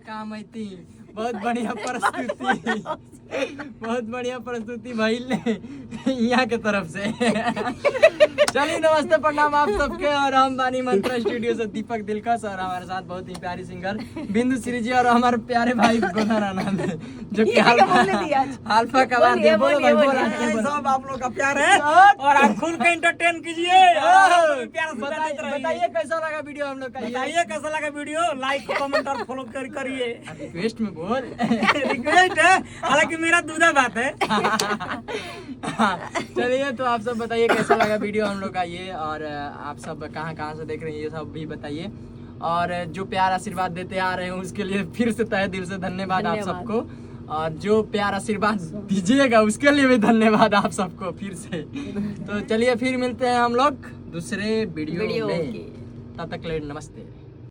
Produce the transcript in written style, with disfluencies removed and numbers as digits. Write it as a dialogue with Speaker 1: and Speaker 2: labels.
Speaker 1: काम आई थी। बहुत बढ़िया प्रस्तुति, बहुत बढ़िया प्रस्तुति भाई ने यहाँ के तरफ से। चलिए नमस्ते प्रणाम आप सबके, और हम बानी मंत्रा स्टूडियो से दीपक दिलकश, और हमारे साथ बहुत ही प्यारी सिंगर बिंदु श्री जी, और हमारे प्यारे भाई गोधर आनंद, जो कि अल्फा का बात है। बोलो भाई, बोलो
Speaker 2: सब आप लोग का प्यार है और आप खुद को एंटरटेन कीजिए।
Speaker 1: बताइए कैसा लगा वीडियो हम लोग का,
Speaker 2: बताइए कैसा लगा वीडियो, लाइक कमेंट और फॉलो करिए।
Speaker 1: रिक्वेस्ट में बोल।
Speaker 2: रिक्वेस्ट है, हालांकि मेरा दूसरा बात है।
Speaker 1: चलिए तो आप सब बताइए कैसा लगा वीडियो हम लोग का ये, और आप सब कहाँ से देख रहे हैं ये सब भी बताइए, और जो प्यार आशीर्वाद देते आ रहे हैं उसके लिए फिर से तहे दिल से धन्यवाद आप सबको, और जो प्यार आशीर्वाद दीजिएगा उसके लिए भी धन्यवाद आप सबको फिर से। तो चलिए फिर मिलते हैं हम लोग दूसरे वीडियो में, तब तक के लिए नमस्ते।